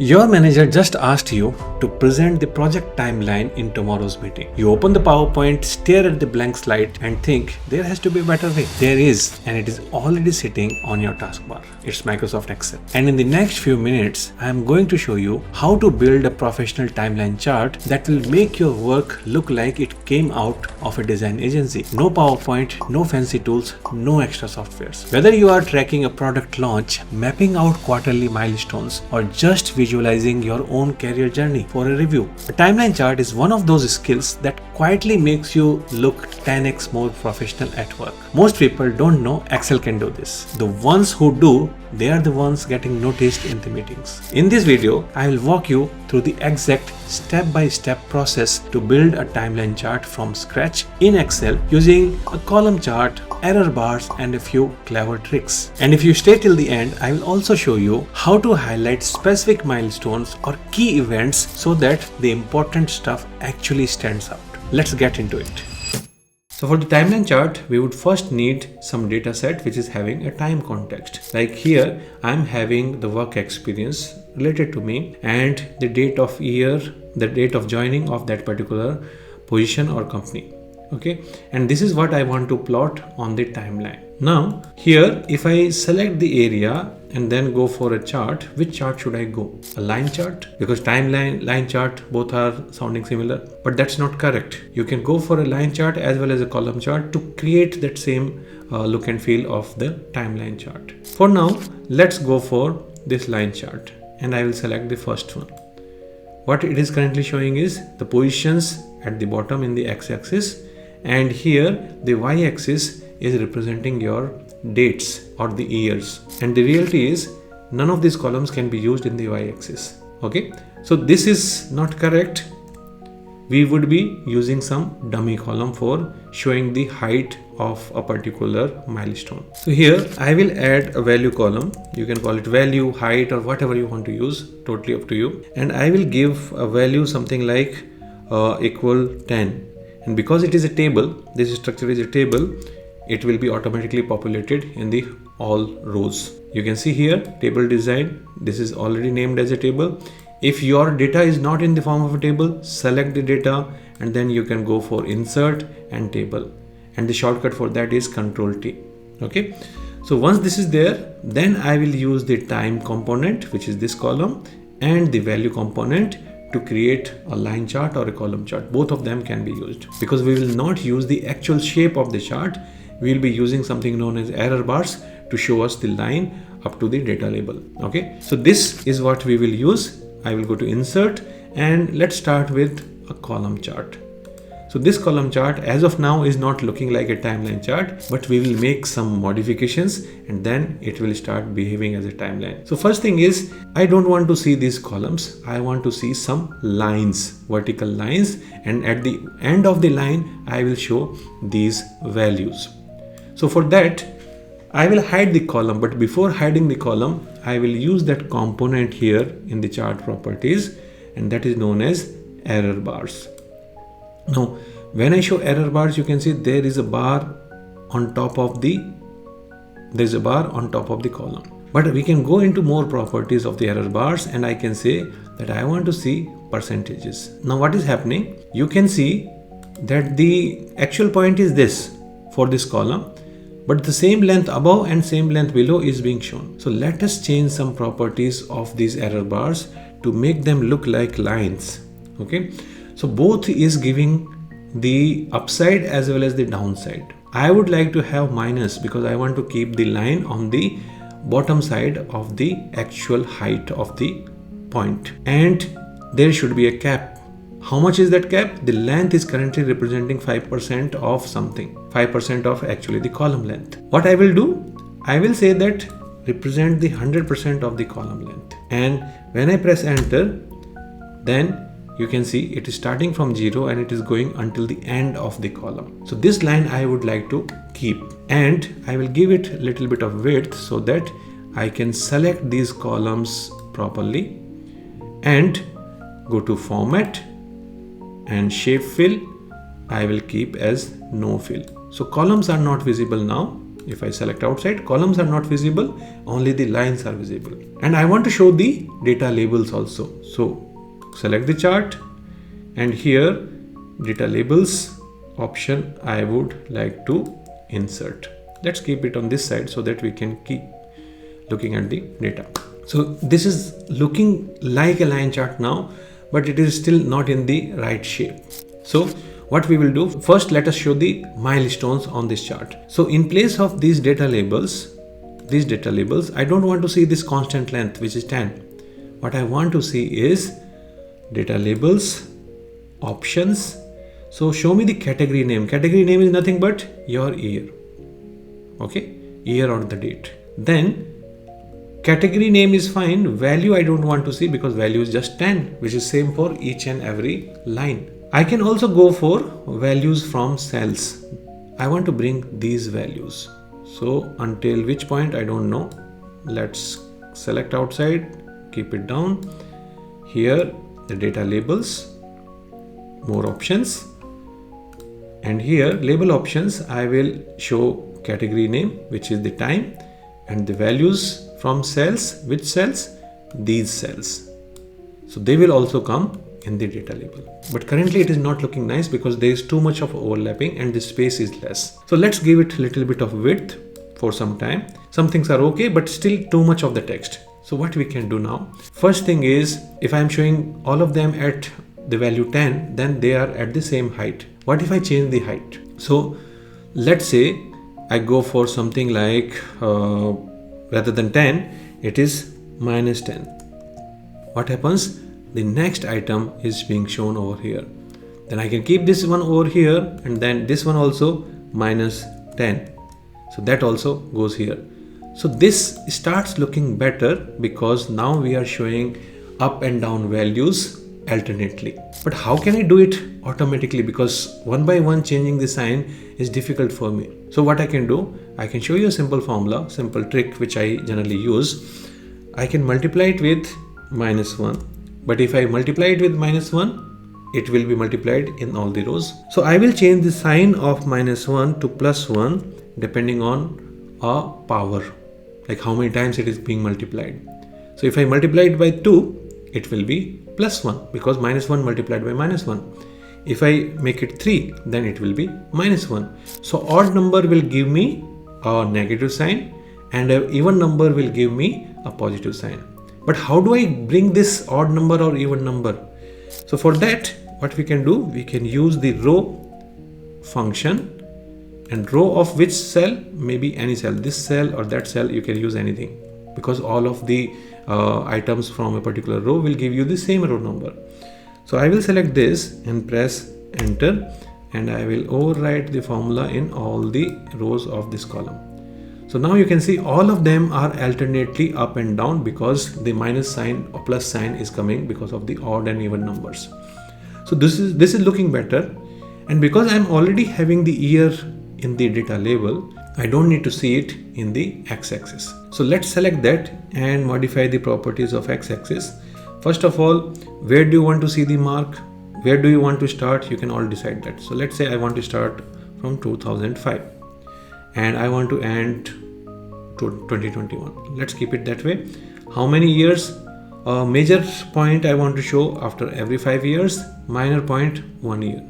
Your manager just asked you to present the project timeline in tomorrow's meeting. You open the PowerPoint, stare at the blank slide and think there has to be a better way. There is, and it is already sitting on your taskbar. It's Microsoft Excel. And in the next few minutes, I am going to show you how to build a professional timeline chart that will make your work look like it came out of a design agency. No PowerPoint, no fancy tools, no extra softwares. Whether you are tracking a product launch, mapping out quarterly milestones, or just visualizing your own career journey for a review, a timeline chart is one of those skills that quietly makes you look 10x more professional at work. Most people don't know Excel can do this. The ones who do, they are the ones getting noticed in the meetings. In this video, I will walk you through the exact step-by-step process to build a timeline chart from scratch in Excel using a column chart, error bars, and a few clever tricks. And if you stay till the end, I will also show you how to highlight specific milestones or key events so that the important stuff actually stands out. Let's get into it. So for the timeline chart, we would first need some data set which is having a time context. Like here, I'm having the work experience related to me and the date of year, the date of joining of that particular position or company. Okay, and this is what I want to plot on the timeline. Now here, if I select the area and then go for a chart, which chart should I go? A line chart? Because timeline, line chart, both are sounding similar, but that's not correct. You can go for a line chart as well as a column chart to create that same look and feel of the timeline chart. For now, let's go for this line chart and I will select the first one. What it is currently showing is the positions at the bottom in the x-axis, and here the y-axis is representing your dates or the years, and the reality is none of these columns can be used in the y-axis. Okay, so this is not correct. We would be using some dummy column for showing the height of a particular milestone. So here I will add a value column. You can call it value, height, or whatever you want to use, totally up to you. And I will give a value something like equal 10. And because it is a table, this structure is a table, it will be automatically populated in the all rows. You can see here table design, this is already named as a table. If your data is not in the form of a table, select the data and then you can go for insert and table, and the shortcut for that is Ctrl T. Okay, so once this is there, then I will use the time component, which is this column, and the value component to create a line chart or a column chart. Both of them can be used because we will not use the actual shape of the chart. We will be using something known as error bars to show us the line up to the data label. Okay, so this is what we will use. I will go to insert and let's start with a column chart. So this column chart as of now is not looking like a timeline chart, but we will make some modifications and then it will start behaving as a timeline. So first thing is, I don't want to see these columns. I want to see some lines, vertical lines, and at the end of the line, I will show these values. So for that, I will hide the column, but before hiding the column, I will use that component here in the chart properties, and that is known as error bars. Now, when I show error bars, you can see there is a bar on top of the column. But we can go into more properties of the error bars and I can say that I want to see percentages. Now what is happening? You can see that the actual point is this for this column, but the same length above and same length below is being shown. So let us change some properties of these error bars to make them look like lines. Okay. So both is giving the upside as well as the downside. I would like to have minus because I want to keep the line on the bottom side of the actual height of the point. And there should be a cap. How much is that cap? The length is currently representing 5% of something. 5% of actually the column length. What I will do? I will say that represent the 100% of the column length. And when I press enter, then you can see it is starting from 0 and it is going until the end of the column. So this line I would like to keep, and I will give it a little bit of width so that I can select these columns properly and go to format and shape fill. I will keep as no fill. So columns are not visible now. If I select outside, columns are not visible, only the lines are visible. And I want to show the data labels also. So select the chart, and here data labels option I would like to insert. Let's keep it on this side so that we can keep looking at the data. So this is looking like a line chart now, but it is still not in the right shape. So what we will do, first let us show the milestones on this chart. So in place of these data labels, I don't want to see this constant length, which is 10. What I want to see is data labels, options. So show me the category name. Category name is nothing but your year. Okay, year or the date. Then category name is fine. Value I don't want to see because value is just 10, which is same for each and every line. I can also go for values from cells. I want to bring these values. So until which point I don't know. Let's select outside, keep it down. Here the data labels, more options, and here label options I will show category name, which is the time, and the values from cells. Which cells? These cells. So they will also come in the data label. But currently it is not looking nice because there is too much of overlapping and the space is less. So let's give it a little bit of width for some time. Some things are okay, but still too much of the text. So what we can do now, first thing is, if I am showing all of them at the value 10, then they are at the same height. What if I change the height? So let's say I go for something like rather than 10, it is minus 10. What happens? The next item is being shown over here. Then I can keep this one over here, and then this one also minus 10. So that also goes here. So this starts looking better because now we are showing up and down values alternately. But how can I do it automatically? Because one by one changing the sign is difficult for me. So what I can do, I can show you a simple formula, simple trick which I generally use. I can multiply it with minus 1. But if I multiply it with minus 1, it will be multiplied in all the rows. So I will change the sign of minus 1 to plus 1 depending on a power, like how many times it is being multiplied. So if I multiply it by 2, it will be plus 1 because minus 1 multiplied by minus 1. If I make it 3, then it will be minus 1. So odd number will give me a negative sign and an even number will give me a positive sign. But how do I bring this odd number or even number? So for that, what we can do, we can use the row function, and row of which cell? Maybe any cell, this cell or that cell, you can use anything because all of the items from a particular row will give you the same row number. So I will select this and press enter, and I will overwrite the formula in all the rows of this column. So now you can see all of them are alternately up and down because the minus sign or plus sign is coming because of the odd and even numbers. So this is looking better, and because I'm already having the year in the data label, I don't need to see it in the x-axis. So let's select that and modify the properties of x-axis. First of all, where do you want to see the mark? Where do you want to start? You can all decide that. So let's say I want to start from 2005 and I want to end to 2021. Let's keep it that way. How many years? A major point I want to show after every 5 years, minor point 1 year.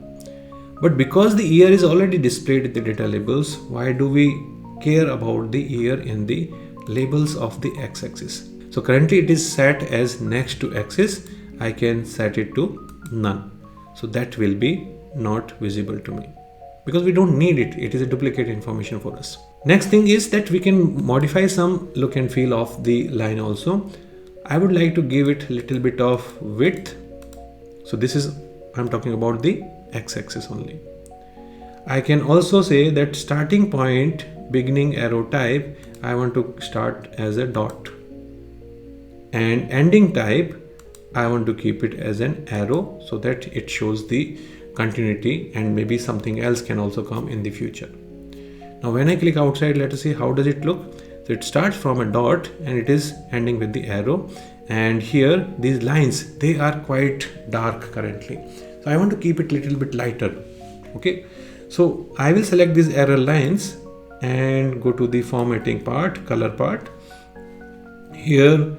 But because the year is already displayed in the data labels, why do we care about the year in the labels of the x-axis? So currently it is set as next to axis. I can set it to none. So that will be not visible to me because we don't need it. It is a duplicate information for us. Next thing is that we can modify some look and feel of the line also. I would like to give it a little bit of width. So this is, I'm talking about the x-axis only. I can also say that starting point, beginning arrow type, I want to start as a dot, and ending type I want to keep it as an arrow so that it shows the continuity, and maybe something else can also come in the future. Now when I click outside, let us see how does it look. So it starts from a dot and it is ending with the arrow, and here these lines, they are quite dark currently. So I want to keep it a little bit lighter. Okay, so I will select these arrow lines and go to the formatting part, color part. Here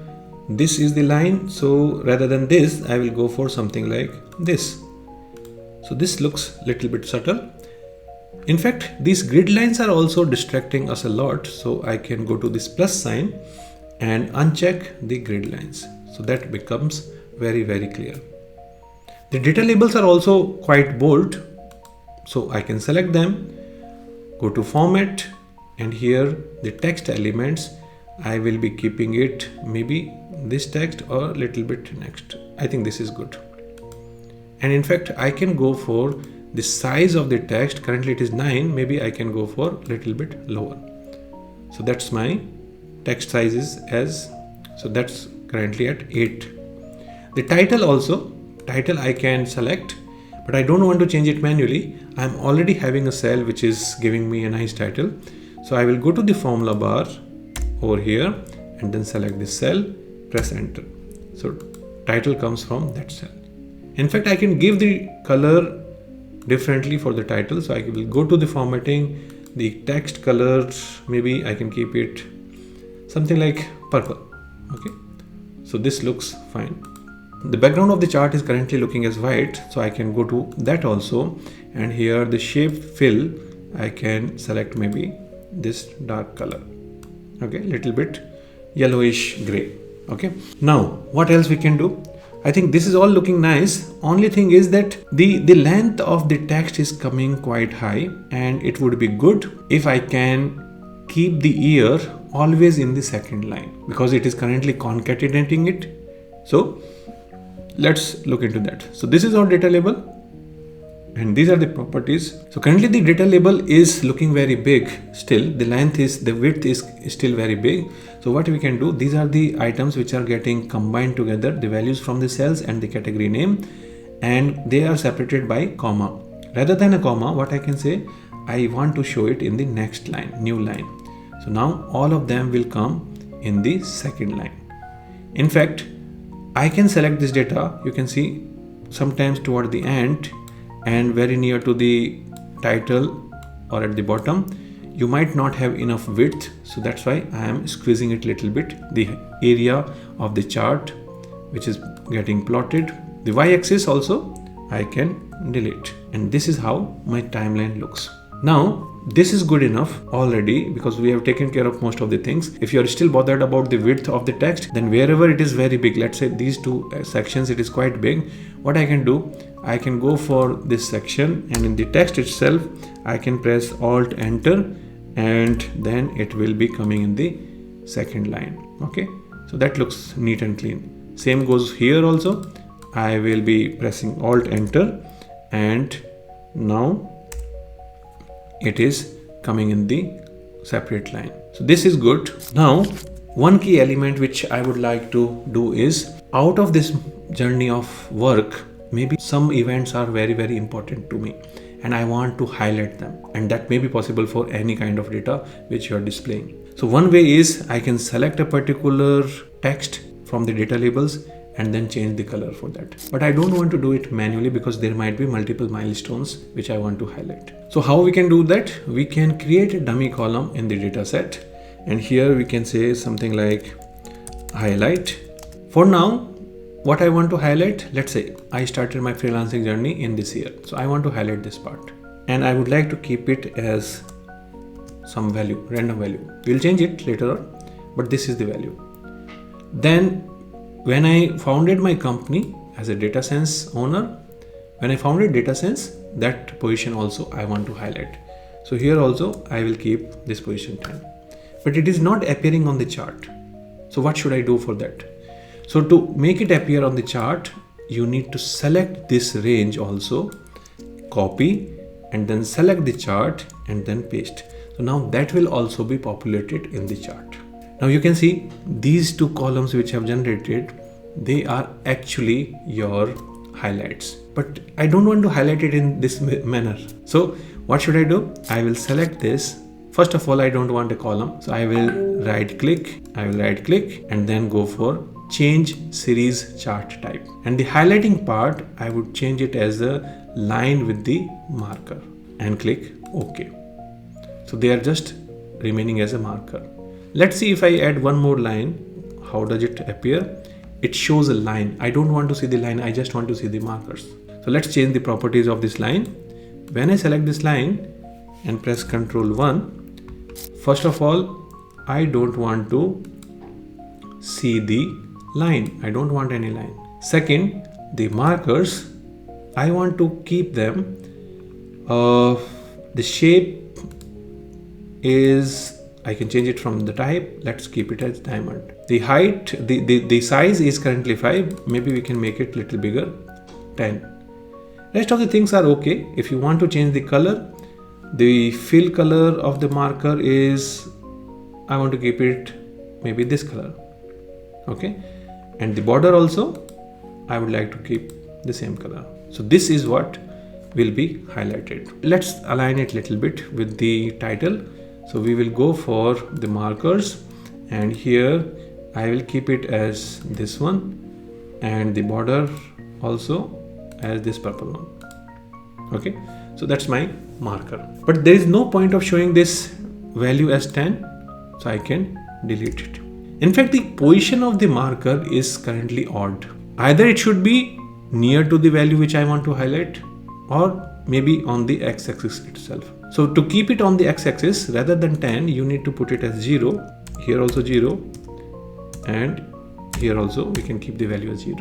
this is the line, so rather than this I will go for something like this. So this looks little bit subtle. In fact, these grid lines are also distracting us a lot, so I can go to this plus sign and uncheck the grid lines, so that becomes very clear. The data labels are also quite bold, so I can select them, go to format, and here the text elements, I will be keeping it maybe this text or a little bit next. I think this is good. And in fact, I can go for the size of the text. Currently it is 9, maybe I can go for a little bit lower. So that's my text size is so that's currently at 8. The title also, I can select, but I don't want to change it manually. I'm already having a cell which is giving me a nice title. So I will go to the formula bar over here and then select this cell, press enter. So title comes from that cell. In fact, I can give the color differently for the title. So I will go to the formatting, the text color, maybe I can keep it something like purple. Okay, so this looks fine. The background of the chart is currently looking as white, so I can go to that also, and here the shape fill, I can select maybe this dark color. Okay, little bit yellowish gray. Okay, now what else we can do? I think this is all looking nice. Only thing is that the length of the text is coming quite high, and it would be good if I can keep the year always in the second line, because it is currently concatenating it. So let's look into that. So this is our data label, and these are the properties. So currently the data label is looking very big. Still the width is still very big. So what we can do, these are the items which are getting combined together, the values from the cells and the category name, and they are separated by comma. Rather than a comma, what I can say, I want to show it in the next line, new line. So now all of them will come in the second line. In fact, I can select this data, you can see sometimes toward the end and very near to the title or at the bottom, you might not have enough width. So that's why I am squeezing it a little bit, the area of the chart which is getting plotted. The y-axis also I can delete, and this is how my timeline looks. Now this is good enough already, because we have taken care of most of the things. If you are still bothered about the width of the text, then wherever it is very big, let's say these two sections, it is quite big, what I can do, I can go for this section, and in the text itself I can press Alt Enter, and then it will be coming in the second line. Okay, so that looks neat and clean. Same goes here also. I will be pressing Alt Enter, and now it is coming in the separate line. So this is good. Now one key element which I would like to do is, out of this journey of work, maybe some events are very important to me and I want to highlight them, and that may be possible for any kind of data which you are displaying. So one way is I can select a particular text from the data labels and then change the color for that. But I don't want to do it manually, because there might be multiple milestones which I want to highlight. So how we can do that? We can create a dummy column in the data set, and here we can say something like highlight. For now, what I want to highlight, let's say I started my freelancing journey in this year. So I want to highlight this part, and I would like to keep it as some value, random value. We'll change it later on, but this is the value. Then when I founded my company as a Datacense owner, when I founded Datacense, that position also I want to highlight. So here also I will keep this position 10, but it is not appearing on the chart. So what should I do for that? So to make it appear on the chart, you need to select this range also, copy, and then select the chart and then paste. So now that will also be populated in the chart. Now you can see these two columns which have generated, they are actually your highlights, but I don't want to highlight it in this manner. So what should I do? I will select this. First of all, I don't want a column, so I will right click and then go for change series chart type, and the highlighting part I would change it as a line with the marker and click OK. So they are just remaining as a marker. Let's see if I add one more line, how does it appear? It shows a line. I don't want to see the line, I just want to see the markers. So let's change the properties of this line. When I select this line and press Ctrl 1, first of all, I don't want to see the line. I don't want any line. Second, the markers, I want to keep them. The shape is, I can change it from the type. Let's keep it as diamond. The height, the size is currently 5. Maybe we can make it a little bigger, 10. Rest of the things are okay. If you want to change the color, the fill color of the marker is, I want to keep it maybe this color. Okay. And the border also, I would like to keep the same color. So this is what will be highlighted. Let's align it a little bit with the title. So we will go for the markers, and here I will keep it as this one, and the border also as this purple one. Okay, so that's my marker. But there is no point of showing this value as 10, so I can delete it. In fact, the position of the marker is currently odd. Either it should be near to the value which I want to highlight, or maybe on the x-axis itself. So to keep it on the x-axis, rather than 10, you need to put it as 0. Here also 0, and here also we can keep the value as 0.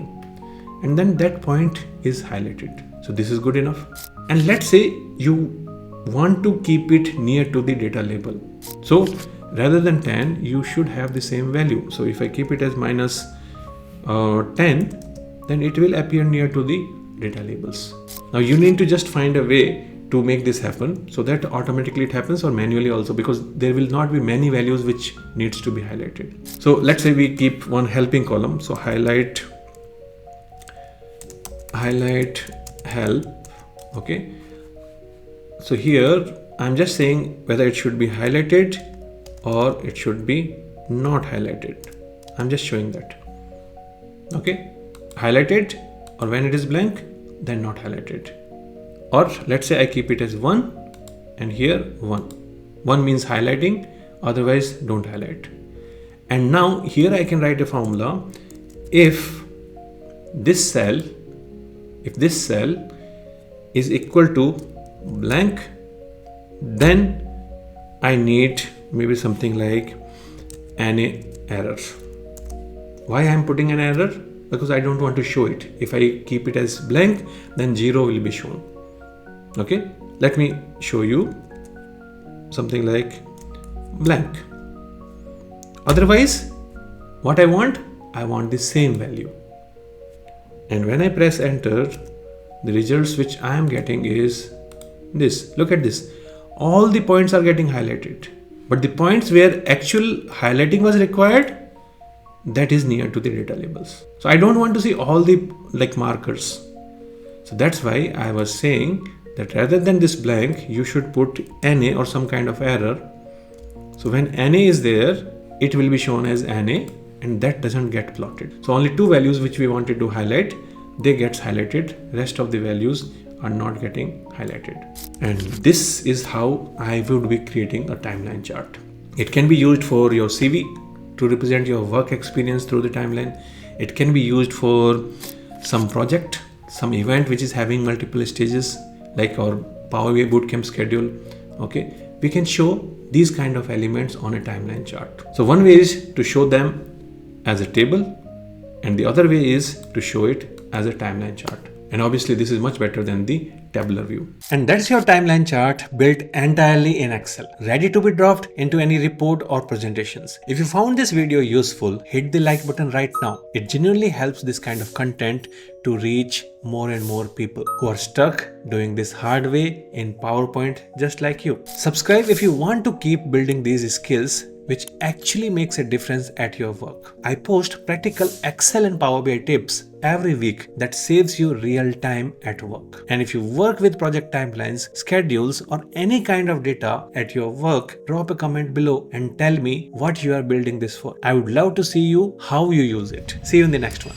And then that point is highlighted. So this is good enough. And let's say you want to keep it near to the data label. So rather than 10, you should have the same value. So if I keep it as minus 10, then it will appear near to the data labels. Now you need to just find a way to make this happen, so that automatically it happens, or manually also, because there will not be many values which needs to be highlighted. So let's say we keep one helping column. So highlight help. Okay, so here I'm just saying whether it should be highlighted or it should be not highlighted. I'm just showing that. Okay, highlighted, or when it is blank, then not highlighted. Or let's say I keep it as 1, and here 1. 1 means highlighting, otherwise don't highlight. And now here I can write a formula. If this cell is equal to blank, then I need maybe something like an error. Why I'm putting an error? Because I don't want to show it. If I keep it as blank, then 0 will be shown. Okay, let me show you something like blank. Otherwise, what I want the same value. And when I press enter, the results which I am getting is this. Look at this. All the points are getting highlighted, but the points where actual highlighting was required, that is near to the data labels. So I don't want to see all the markers. So that's why I was saying that rather than this blank, you should put NA or some kind of error. So when NA is there, it will be shown as NA, and that doesn't get plotted. So only 2 values which we wanted to highlight, they gets highlighted. Rest of the values are not getting highlighted. And this is how I would be creating a timeline chart. It can be used for your CV to represent your work experience through the timeline. It can be used for some project, some event which is having multiple stages, like our Power BI bootcamp schedule. Okay, we can show these kind of elements on a timeline chart. So one way is to show them as a table, and the other way is to show it as a timeline chart. And obviously this is much better than the tabular view. And that's your timeline chart built entirely in Excel, ready to be dropped into any report or presentations. If you found this video useful, hit the like button right now. It genuinely helps this kind of content to reach more and more people who are stuck doing this hard way in PowerPoint just like you. Subscribe if you want to keep building these skills which actually makes a difference at your work. I post practical Excel and Power BI tips every week that saves you real time at work. And if you work with project timelines, schedules, or any kind of data at your work, drop a comment below and tell me what you are building this for. I would love to see how you use it. See you in the next one.